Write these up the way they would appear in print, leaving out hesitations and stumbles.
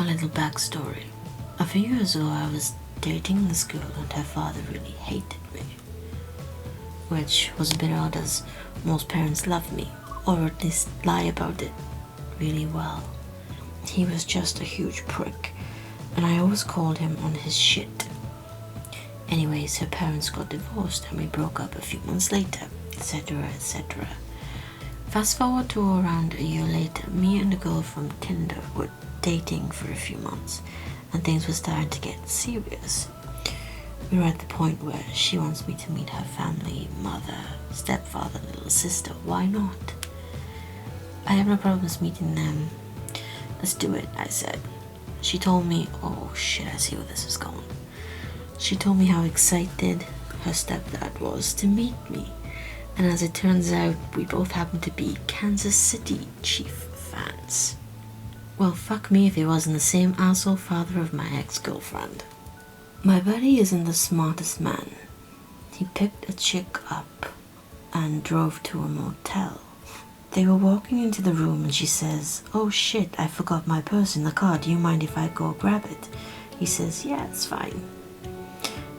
little backstory. A few years ago, I was dating this girl and her father really hated me. Which was a bit odd, as most parents love me, or at least lie about it really well. He was just a huge prick, and I always called him on his shit. Anyways, her parents got divorced and we broke up a few months later, etc, etc. Fast forward to around a year later, me and a girl from Tinder were dating for a few months, and things were starting to get serious. We were at the point where she wants me to meet her family, mother, stepfather, little sister. Why not? I have no problems meeting them. Let's do it, I said. She told me, oh shit, I see where this is going. She told me how excited her stepdad was to meet me. And as it turns out, we both happen to be Kansas City Chiefs fans. Well, fuck me if he wasn't the same asshole father of my ex-girlfriend. My buddy isn't the smartest man. He picked a chick up and drove to a motel. They were walking into the room and she says, oh shit, I forgot my purse in the car, do you mind if I go grab it? He says, yeah, it's fine,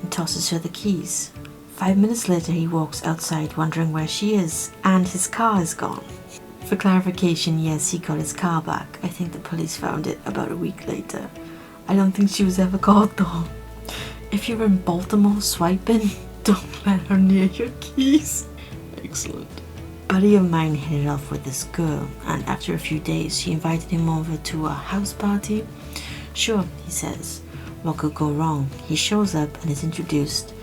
and tosses her the keys. 5 minutes later he walks outside wondering where she is, and his car is gone. For clarification, yes, he got his car back. I think the police found it about a week later. I don't think she was ever caught though. If you're in Baltimore swiping, don't let her near your keys. Excellent. Buddy of mine hit it off with this girl, and after a few days she invited him over to a house party. Sure, he says. What could go wrong? He shows up and is introduced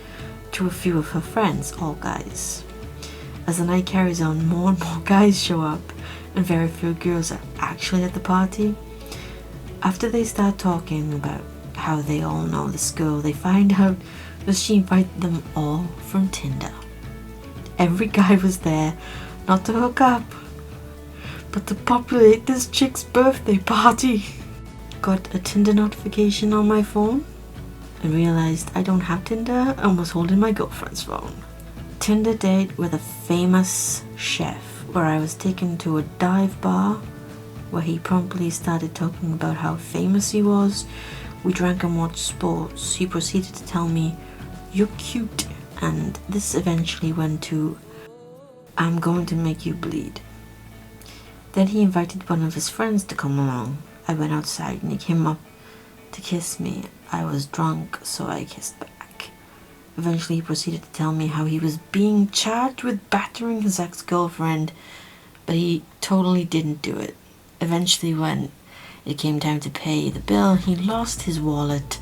to a few of her friends, all guys. As the night carries on, more and more guys show up, and very few girls are actually at the party. After they start talking about how they all know this girl, they find out that she invited them all from Tinder. Every guy was there, not to hook up, but to populate this chick's birthday party. Got a Tinder notification on my phone and realized I don't have Tinder and was holding my girlfriend's phone. Tinder date with a famous chef, where I was taken to a dive bar where he promptly started talking about how famous he was. We drank and watched sports. He proceeded to tell me, you're cute, and this eventually went to, I'm going to make you bleed. Then he invited one of his friends to come along. I went outside and he came up to kiss me. I was drunk, so I kissed back. Eventually he proceeded to tell me how he was being charged with battering his ex-girlfriend, but he totally didn't do it. Eventually, when it came time to pay the bill, he lost his wallet.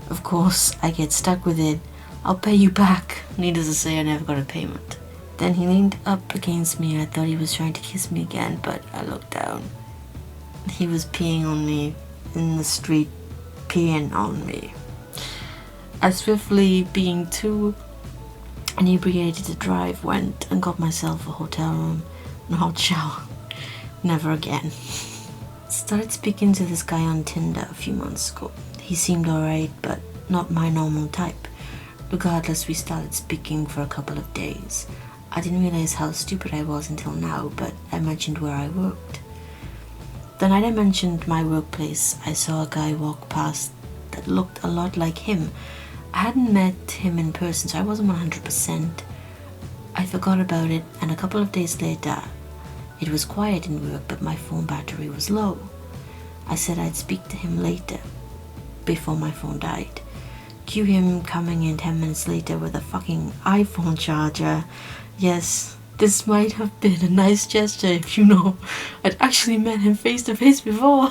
Of course, I get stuck with it. I'll pay you back. Needless to say, I never got a payment. Then he leaned up against me and I thought he was trying to kiss me again, but I looked down. He was peeing on me in the street, peeing on me. I swiftly, being too inebriated to drive, went and got myself a hotel room and a hot shower. Never again. Started speaking to this guy on Tinder a few months ago. He seemed alright, but not my normal type. Regardless, we started speaking for a couple of days. I didn't realize how stupid I was until now, but I mentioned where I worked. The night I mentioned my workplace, I saw a guy walk past that looked a lot like him. I hadn't met him in person, so I wasn't 100%. I forgot about it, and a couple of days later, it was quiet in work, but my phone battery was low. I said I'd speak to him later, before my phone died. Cue him coming in 10 minutes later with a fucking iPhone charger. Yes, this might have been a nice gesture if you know I'd actually met him face to face before.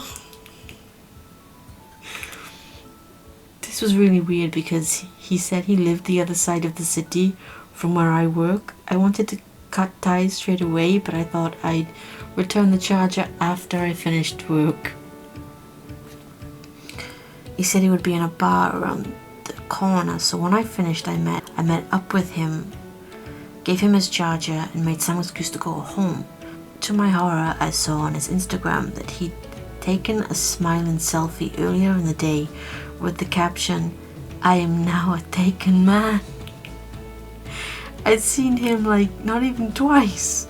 This was really weird because he said he lived the other side of the city from where I work. I wanted to cut ties straight away, but I thought I'd return the charger after I finished work. He said he would be in a bar around the corner, so when I finished I met up with him, gave him his charger and made some excuse to go home. To my horror, I saw on his Instagram that he'd taken a smiling selfie earlier in the day with the caption, I am now a taken man. I'd seen him like not even twice.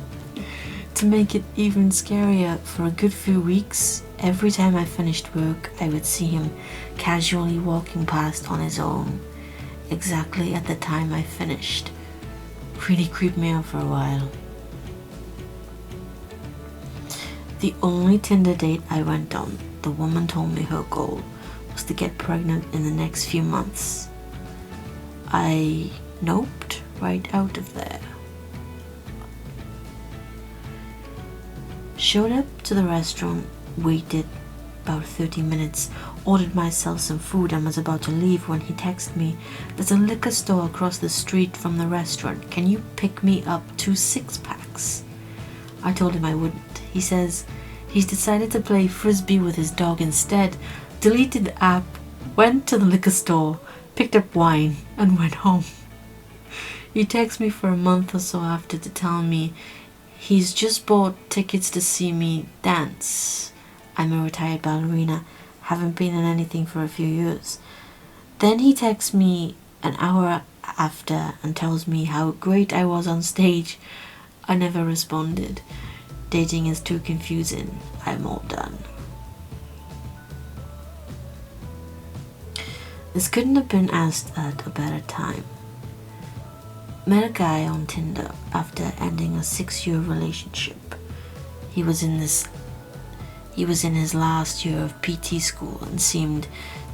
To make it even scarier, for a good few weeks, Every time I finished work, I would see him casually walking past on his own, exactly at the time I finished. Really creeped me out for a while. The only Tinder date I went on, the woman told me her goal was to get pregnant in the next few months. I noped right out of there. Showed up to the restaurant, waited about 30 minutes, ordered myself some food and was about to leave when he texted me, "There's a liquor store across the street from the restaurant. Can you pick me up 2 6-packs?" I told him I wouldn't. He says he's decided to play frisbee with his dog instead, deleted the app, went to the liquor store, picked up wine, and went home. He texted me for a month or so after to tell me he's just bought tickets to see me dance. I'm a retired ballerina, haven't been in anything for a few years. Then he texts me an hour after and tells me how great I was on stage. I never responded. Dating is too confusing. I'm all done. This couldn't have been asked at a better time. Met a guy on Tinder after ending a 6-year relationship. He was in his last year of PT school and seemed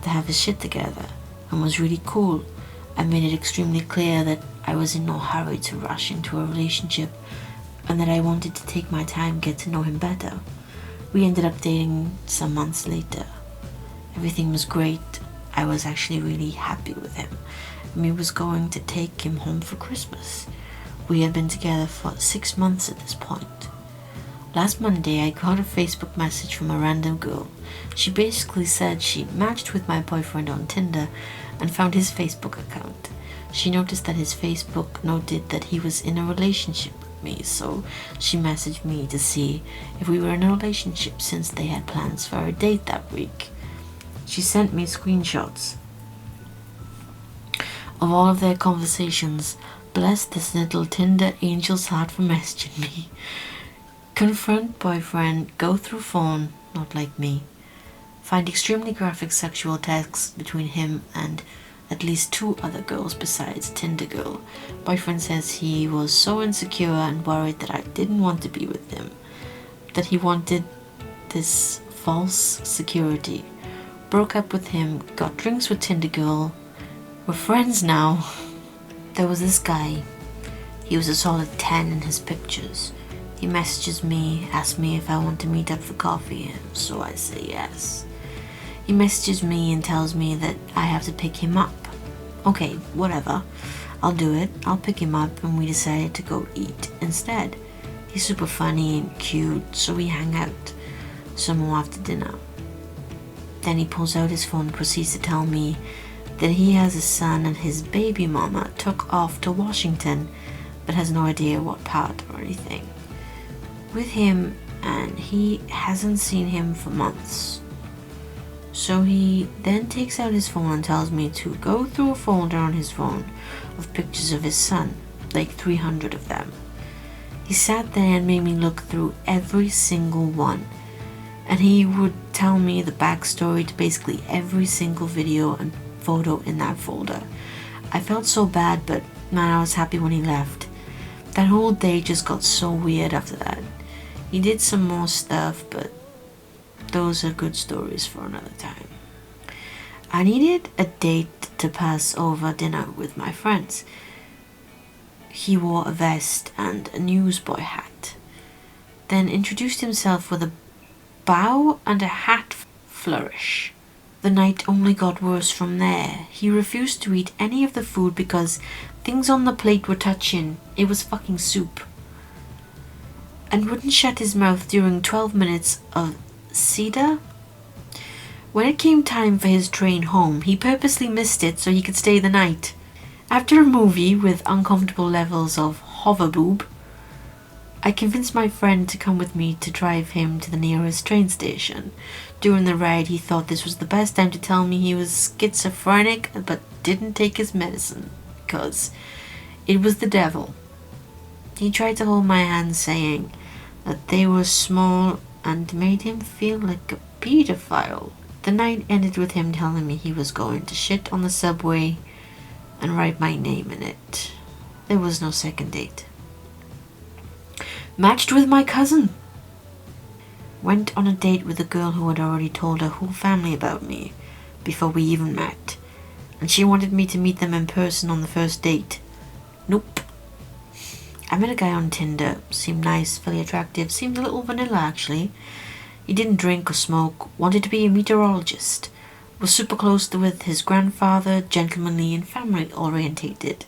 to have his shit together and was really cool. I made it extremely clear that I was in no hurry to rush into a relationship and that I wanted to take my time, get to know him better. We ended up dating some months later. Everything was great. I was actually really happy with him. And we was going to take him home for Christmas. We had been together for 6 months at this point. Last Monday, I got a Facebook message from a random girl. She basically said she matched with my boyfriend on Tinder and found his Facebook account. She noticed that his Facebook noted that he was in a relationship with me, so she messaged me to see if we were in a relationship since they had plans for a date that week. She sent me screenshots of all of their conversations. Bless this little Tinder angel's heart for messaging me. Confront boyfriend, go through phone, not like me. Find extremely graphic sexual texts between him and at least 2 other girls besides Tinder girl. Boyfriend says he was so insecure and worried that I didn't want to be with him, that he wanted this false security. Broke up with him, got drinks with Tinder girl. We're friends now. There was this guy. He was a solid 10 in his pictures. He messages me, asks me if I want to meet up for coffee, so I say yes. He messages me and tells me that I have to pick him up. Okay, whatever. I'll do it. I'll pick him up, and we decided to go eat instead. He's super funny and cute, so we hang out some more after dinner. Then he pulls out his phone and proceeds to tell me that he has a son and his baby mama took off to Washington, but has no idea what part or anything, with him, and he hasn't seen him for months. So he then takes out his phone and tells me to go through a folder on his phone of pictures of his son, like 300 of them. He sat there and made me look through every single one, and he would tell me the backstory to basically every single video and photo in that folder. I felt so bad, but man, I was happy when he left. That whole day just got so weird after that. He did some more stuff, but those are good stories for another time. I needed a date to pass over dinner with my friends. He wore a vest and a newsboy hat, then introduced himself with a bow and a hat flourish. The night only got worse from there. He refused to eat any of the food because things on the plate were touching. It was fucking soup. And wouldn't shut his mouth during 12 minutes of cedar. When it came time for his train home, he purposely missed it so he could stay the night. After a movie with uncomfortable levels of hover boob, I convinced my friend to come with me to drive him to the nearest train station. During the ride, he thought this was the best time to tell me he was schizophrenic but didn't take his medicine because it was the devil. He tried to hold my hand, saying that they were small and made him feel like a pedophile. The night ended with him telling me he was going to shit on the subway and write my name in it. There was no second date. Matched with my cousin. Went on a date with a girl who had already told her whole family about me before we even met. And she wanted me to meet them in person on the first date. Nope. I met a guy on Tinder. Seemed nice, fairly attractive. Seemed a little vanilla, actually. He didn't drink or smoke. Wanted to be a meteorologist. Was super close with his grandfather, gentlemanly and family orientated.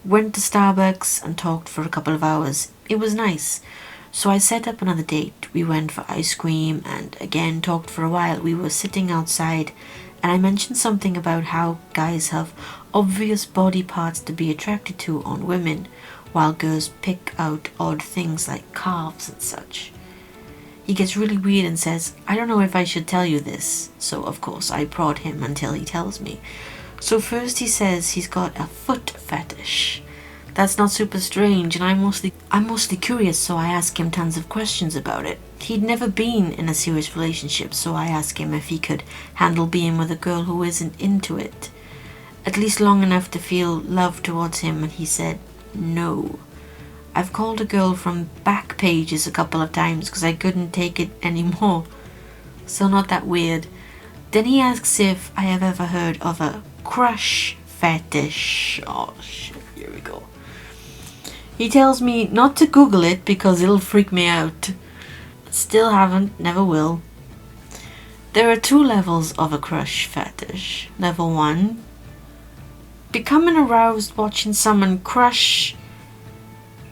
Went to Starbucks and talked for a couple of hours. It was nice. So I set up another date. We went for ice cream and again talked for a while. We were sitting outside and I mentioned something about how guys have obvious body parts to be attracted to on women, while girls pick out odd things like calves and such. He gets really weird and says, I don't know if I should tell you this. So of course I prod him until he tells me. So first he says he's got a foot fetish. That's not super strange, and I'm mostly curious, so I ask him tons of questions about it. He'd never been in a serious relationship, so I ask him if he could handle being with a girl who isn't into it, at least long enough to feel love towards him, and he said no. I've called a girl from Backpages a couple of times because I couldn't take it anymore. So not that weird. Then he asks if I have ever heard of a crush fetish. Oh shit, here we go. He tells me not to Google it because it'll freak me out. Still haven't, never will. There are 2 levels of a crush fetish. Level 1, becoming aroused watching someone crush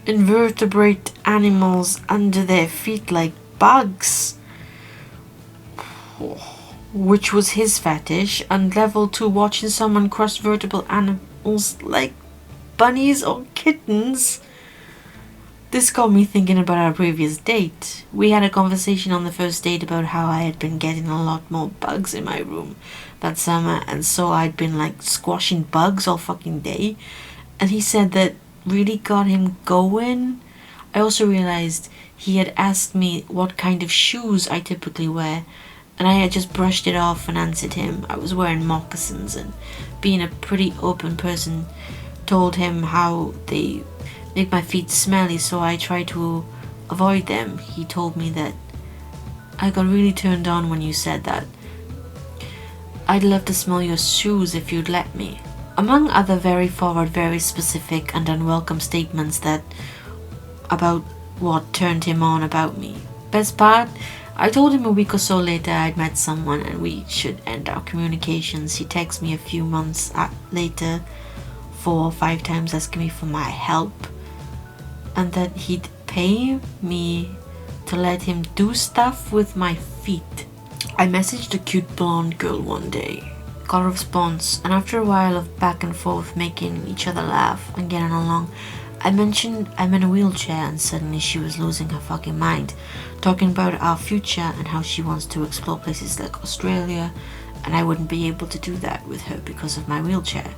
invertebrate animals under their feet like bugs, which was his fetish. And level 2, watching someone crush vertebrate animals like bunnies or kittens. This got me thinking about our previous date. We had a conversation on the first date about how I had been getting a lot more bugs in my room that summer, and so I'd been like squashing bugs all fucking day. And he said that really got him going. I also realized he had asked me what kind of shoes I typically wear, and I had just brushed it off and answered him I was wearing moccasins, and being a pretty open person, told him how they make my feet smelly, so I try to avoid them. He told me that I got really turned on when you said that. I'd love to smell your shoes if you'd let me. Among other very forward, very specific and unwelcome statements that about what turned him on about me. Best part, I told him a week or so later I'd met someone and we should end our communications. He texted me a few months later 4 or 5 times asking me for my help, and that he'd pay me to let him do stuff with my feet. I messaged a cute blonde girl one day, got a response, and after a while of back and forth making each other laugh and getting along, I mentioned I'm in a wheelchair, and suddenly she was losing her fucking mind, talking about our future and how she wants to explore places like Australia, and I wouldn't be able to do that with her because of my wheelchair.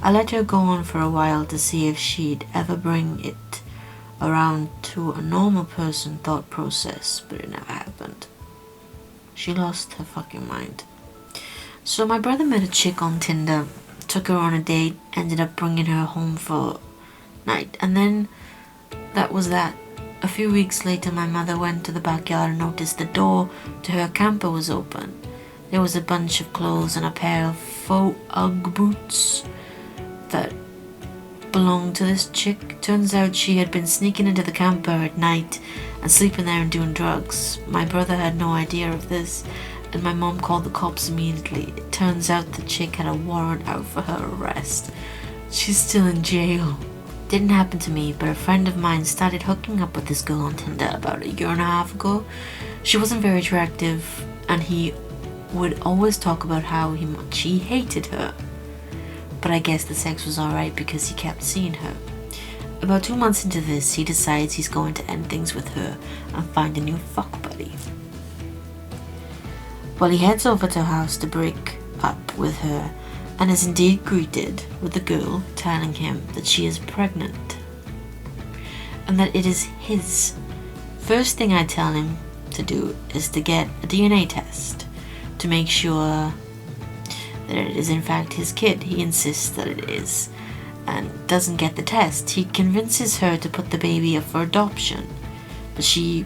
I let her go on for a while to see if she'd ever bring it around to a normal person thought process, but it never happened. She lost her fucking mind. So my brother met a chick on Tinder, took her on a date, ended up bringing her home for night, and then that was that. A few weeks later, my mother went to the backyard and noticed the door to her camper was open. There was a bunch of clothes and a pair of faux Ugg boots that belonged to this chick. Turns out she had been sneaking into the camper at night and sleeping there and doing drugs. My brother had no idea of this, and my mom called the cops immediately. It turns out the chick had a warrant out for her arrest. She's still in jail. Didn't happen to me, but a friend of mine started hooking up with this girl on Tinder about a year and a half ago. She wasn't very attractive, and he would always talk about how much he hated her. But I guess the sex was alright because he kept seeing her. About 2 months into this, he decides he's going to end things with her and find a new fuck buddy. Well, he heads over to her house to break up with her, and is indeed greeted with the girl telling him that she is pregnant and that it is his. First thing I tell him to do is to get a DNA test to make sure that it is in fact his kid. He insists that it is and doesn't get the test. He convinces her to put the baby up for adoption, but she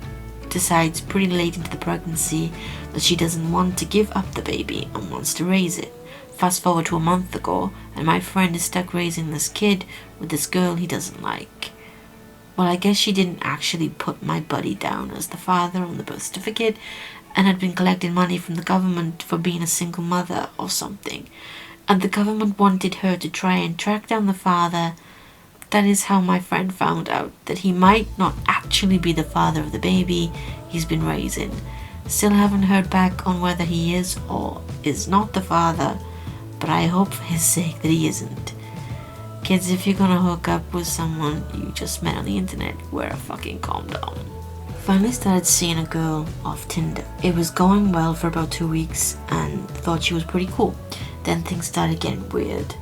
decides pretty late into the pregnancy that she doesn't want to give up the baby and wants to raise it. Fast forward to a month ago, and my friend is stuck raising this kid with this girl he doesn't like. Well, I guess she didn't actually put my buddy down as the father on the birth certificate and had been collecting money from the government for being a single mother or something. And the government wanted her to try and track down the father. That is how my friend found out that he might not actually be the father of the baby he's been raising. Still haven't heard back on whether he is or is not the father, but I hope for his sake that he isn't. Kids, if you're gonna hook up with someone you just met on the internet, wear a fucking condom. Finally started seeing a girl off Tinder. It was going well for about 2 weeks and thought she was pretty cool. Then things started getting weird.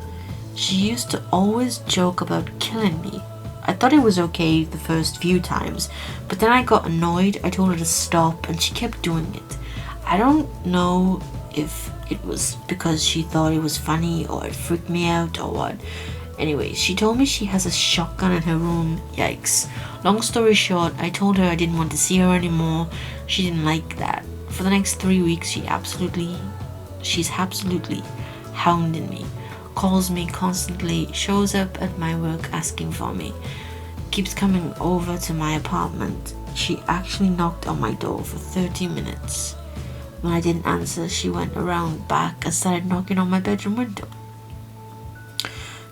She used to always joke about killing me. I thought it was okay the first few times, but then I got annoyed. I told her to stop and she kept doing it. I don't know if it was because she thought it was funny or it freaked me out or what. Anyway, she told me she has a shotgun in her room. Yikes. Long story short, I told her I didn't want to see her anymore. She didn't like that. For the next 3 weeks, she's absolutely hounding me. Calls me constantly, shows up at my work asking for me, keeps coming over to my apartment. She actually knocked on my door for 30 minutes. When I didn't answer, she went around back and started knocking on my bedroom window.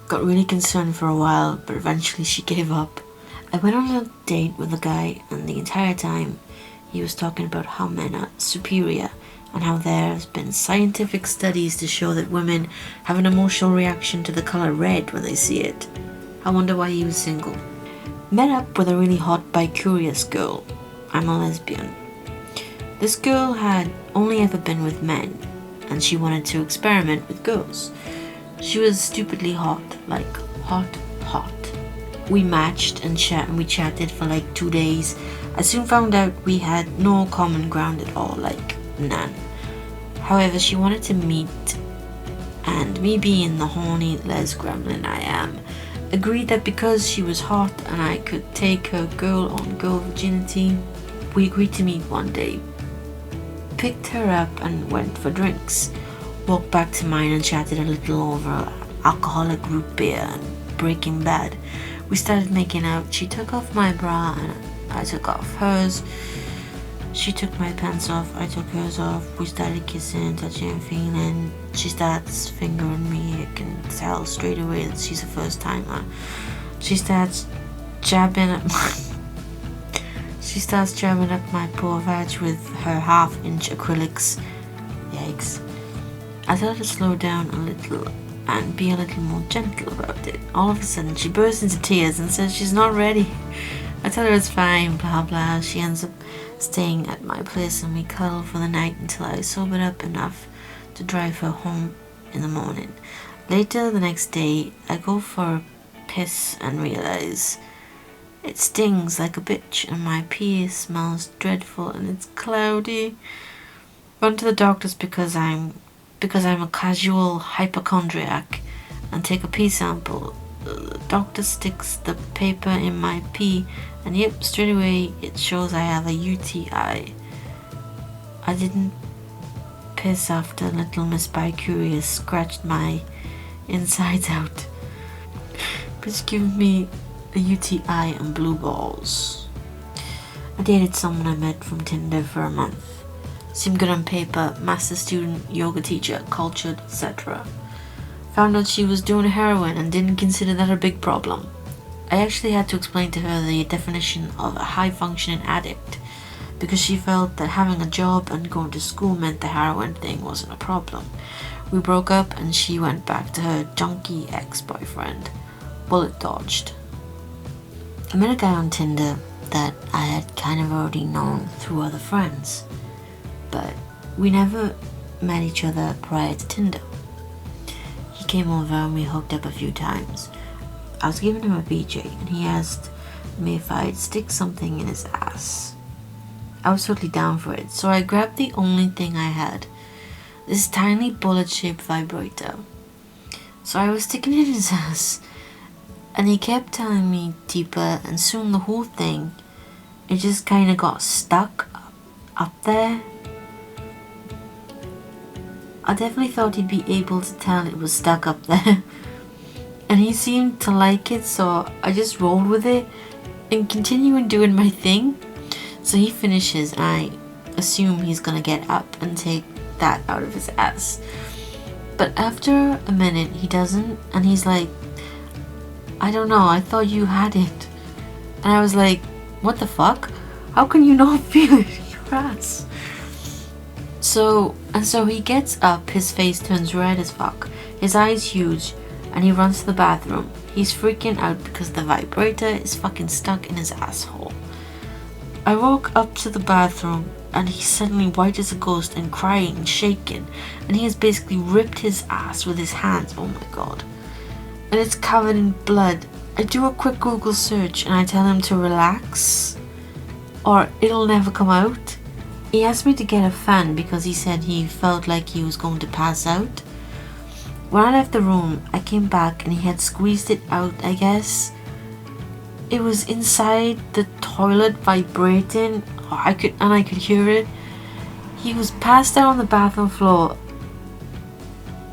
Got really concerned for a while, but eventually she gave up. I went on a date with a guy, and the entire time he was talking about how men are superior and how there's been scientific studies to show that women have an emotional reaction to the color red when they see it. I wonder why he was single. Met up with a really hot bi-curious girl. I'm a lesbian. This girl had only ever been with men, and she wanted to experiment with girls. She was stupidly hot, like hot. We matched and we chatted for like 2 days. I soon found out we had no common ground at all, like none. However, she wanted to meet, and me being the horny les gremlin I am, agreed that because she was hot and I could take her girl-on-girl virginity, we agreed to meet one day. Picked her up and went for drinks. Walked back to mine and chatted a little over alcoholic root beer and Breaking Bad. We started making out. She took off my bra and I took off hers. She took my pants off, I took hers off. We started kissing, touching and feeling. She starts fingering me. I can tell straight away that she's a first timer. She starts jabbing up my poor vag with her 1/2-inch acrylics. Yikes. I tell her to slow down a little and be a little more gentle about it. All of a sudden, she bursts into tears and says she's not ready. I tell her it's fine, blah blah. She ends up staying at my place and we cuddle for the night until I sobered up enough to drive her home in the morning. Later the next day, I go for a piss and realize it stings like a bitch and my pee smells dreadful and it's cloudy. Run to the doctors because I'm a casual hypochondriac and take a pee sample. The doctor sticks the paper in my pee and yep, straight away it shows I have a UTI. I didn't piss after little Miss Bi-Curious scratched my insides out. Bitch giving me a UTI and blue balls. I dated someone I met from Tinder for a month. Seemed good on paper, master student, yoga teacher, cultured, etc. Found out she was doing heroin and didn't consider that a big problem. I actually had to explain to her the definition of a high-functioning addict because she felt that having a job and going to school meant the heroin thing wasn't a problem. We broke up and she went back to her junkie ex-boyfriend. Bullet dodged. I met a guy on Tinder that I had kind of already known through other friends, but we never met each other prior to Tinder. He came over and we hooked up a few times. I was giving him a BJ and he asked me if I'd stick something in his ass. I was totally down for it. So I grabbed the only thing I had, this tiny bullet-shaped vibrator. So I was sticking it in his ass, and he kept telling me deeper, and soon the whole thing, it just kind of got stuck up there. I definitely thought he'd be able to tell it was stuck up there. And he seemed to like it, so I just rolled with it and continuing doing my thing. So he finishes, and I assume he's gonna get up and take that out of his ass. But after a minute he doesn't, and he's like, I don't know, I thought you had it. And I was like, what the fuck? How can you not feel it in your ass? So he gets up, his face turns red as fuck, his eyes huge, and he runs to the bathroom. He's freaking out because the vibrator is fucking stuck in his asshole. I walk up to the bathroom, and he's suddenly white as a ghost and crying and shaking, and he has basically ripped his ass with his hands. Oh my god. And it's covered in blood. I do a quick Google search and I tell him to relax or it'll never come out. He asked me to get a fan because he said he felt like he was going to pass out. When I left the room, I came back and he had squeezed it out, I guess. It was inside the toilet vibrating. I could hear it. He was passed out on the bathroom floor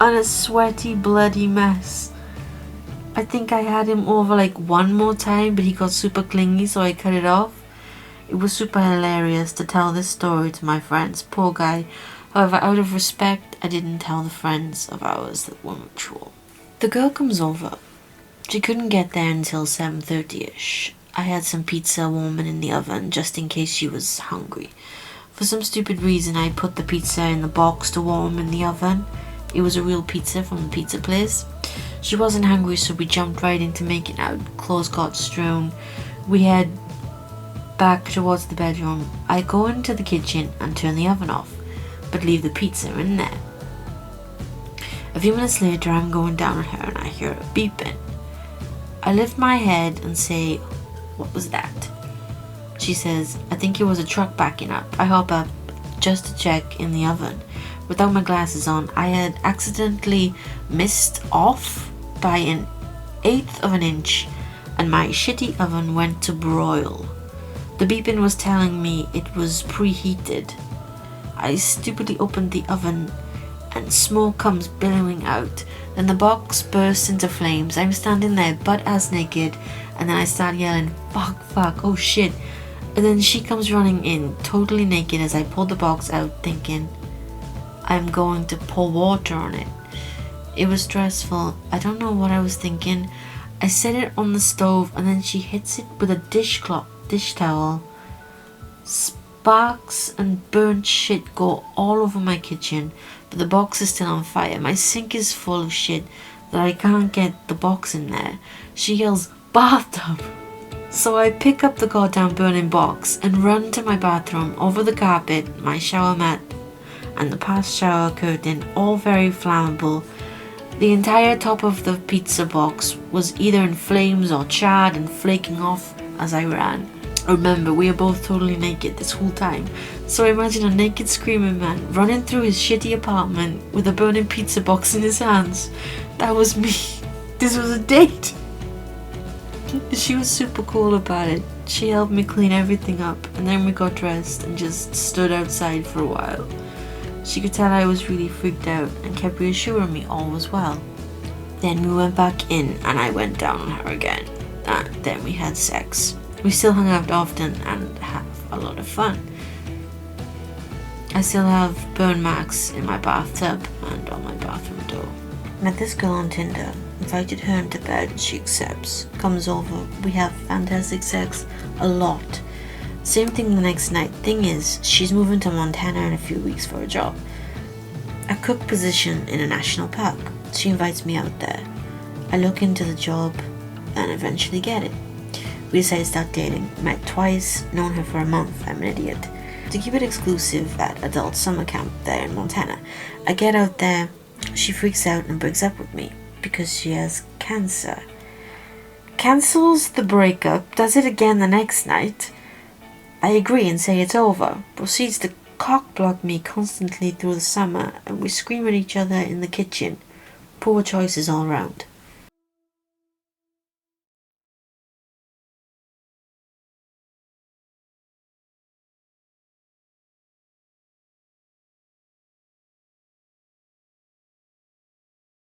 on a sweaty, bloody mess. I think I had him over like one more time, but he got super clingy, so I cut it off. It was super hilarious to tell this story to my friends. Poor guy. However, out of respect, I didn't tell the friends of ours that were mature. The girl comes over. She couldn't get there until 7:30ish. I had some pizza warming in the oven just in case she was hungry. For some stupid reason, I put the pizza in the box to warm in the oven. It was a real pizza from the pizza place. She wasn't hungry, so we jumped right into making out. Clothes got strewn. We head back towards the bedroom. I go into the kitchen and turn the oven off, but leave the pizza in there. A few minutes later, I'm going down on her and I hear a beeping. I lift my head and say, "What was that?" She says, "I think it was a truck backing up." I hop up just to check in the oven. Without my glasses on, I had accidentally missed off by 1/8 of an inch, and my shitty oven went to broil. The beeping was telling me it was preheated. I stupidly opened the oven and smoke comes billowing out. Then the box bursts into flames. I'm standing there butt-ass naked, and then I start yelling, fuck, oh shit. And then she comes running in, totally naked, as I pull the box out, thinking I'm going to pour water on it. It was stressful. I don't know what I was thinking. I set it on the stove, and then she hits it with a dish towel. Sparks and burnt shit go all over my kitchen, but the box is still on fire. My sink is full of shit that I can't get the box in there. She yells, "Bathtub!" So I pick up the goddamn burning box and run to my bathroom, over the carpet, my shower mat, and the past shower curtain, all very flammable. The entire top of the pizza box was either in flames or charred and flaking off as I ran. Remember, we are both totally naked this whole time, so imagine a naked screaming man running through his shitty apartment with a burning pizza box in his hands. That was me. This was a date. She was super cool about it. She helped me clean everything up, and then we got dressed and just stood outside for a while. She could tell I was really freaked out and kept reassuring me all was well. Then we went back in and I went down on her again, and then we had sex. We still hung out often and had a lot of fun. I still have burn marks in my bathtub and on my bathroom door. Met this girl on Tinder, invited her into bed, she accepts, comes over, we have fantastic sex, a lot. Same thing the next night. Thing is, she's moving to Montana in a few weeks for a job. A cook position in a national park. She invites me out there. I look into the job and eventually get it. We decide to start dating. Met twice, known her for a month. I'm an idiot. To keep it exclusive at adult summer camp there in Montana. I get out there, she freaks out and breaks up with me because she has cancer. Cancels the breakup, does it again the next night. I agree and say it's over. Proceeds to cockblock me constantly through the summer, and we scream at each other in the kitchen. Poor choices all round.